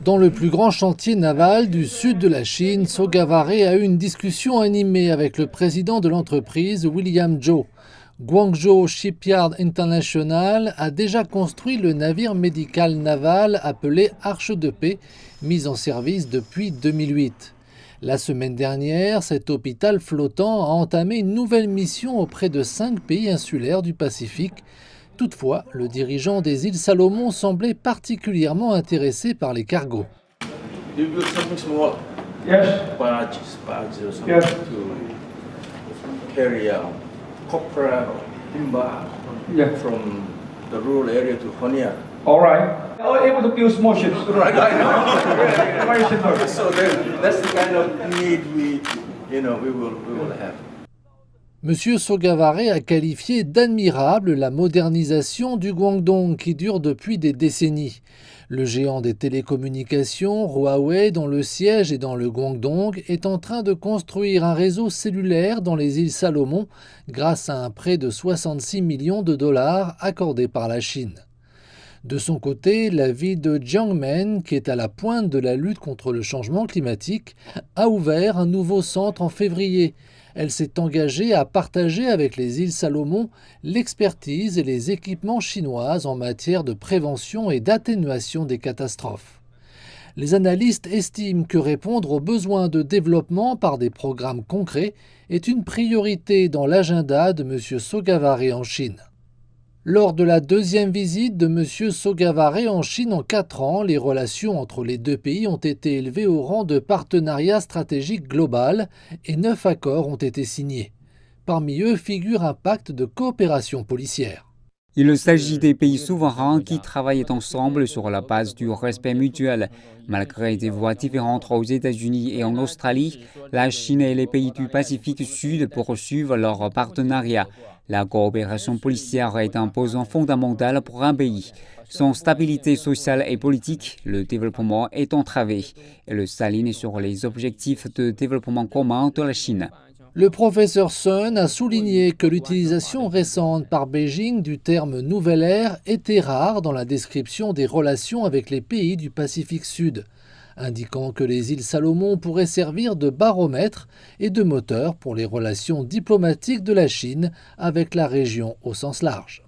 Dans le plus grand chantier naval du sud de la Chine, Sogavare a eu une discussion animée avec le président de l'entreprise, William Zhou. Guangzhou Shipyard International a déjà construit le navire médical naval appelé Arche de Paix, mis en service depuis 2008. La semaine dernière, cet hôpital flottant a entamé une nouvelle mission auprès de 5 pays insulaires du Pacifique. Toutefois, le dirigeant des îles Salomon semblait particulièrement intéressé par les cargos. You build something small, Yes. barges or something Yes. to carry copra or timber Yeah. from the rural area to Honiara. All right. Able to build small ships. Right, I know. Very simple. So that's the kind of need we will have. Monsieur Sogavare a qualifié d'admirable la modernisation du Guangdong qui dure depuis des décennies. Le géant des télécommunications, Huawei, dont le siège est dans le Guangdong, est en train de construire un réseau cellulaire dans les îles Salomon grâce à un prêt de 66 millions de dollars accordé par la Chine. De son côté, la ville de Jiangmen, qui est à la pointe de la lutte contre le changement climatique, a ouvert un nouveau centre en février. Elle s'est engagée à partager avec les îles Salomon l'expertise et les équipements chinois en matière de prévention et d'atténuation des catastrophes. Les analystes estiment que répondre aux besoins de développement par des programmes concrets est une priorité dans l'agenda de M. Sogavare en Chine. Lors de la deuxième visite de M. Sogavare en Chine en 4 ans, les relations entre les deux pays ont été élevées au rang de partenariat stratégique global et 9 accords ont été signés. Parmi eux figure un pacte de coopération policière. Il s'agit des pays souverains qui travaillent ensemble sur la base du respect mutuel. Malgré des voix différentes aux États-Unis et en Australie, la Chine et les pays du Pacifique Sud poursuivent leur partenariat. La coopération policière est un besoin fondamental pour un pays. Sans stabilité sociale et politique, le développement est entravé. Elle s'aligne sur les objectifs de développement commun de la Chine. Le professeur Sun a souligné que l'utilisation récente par Beijing du terme « nouvelle ère » était rare dans la description des relations avec les pays du Pacifique Sud, indiquant que les îles Salomon pourraient servir de baromètre et de moteur pour les relations diplomatiques de la Chine avec la région au sens large.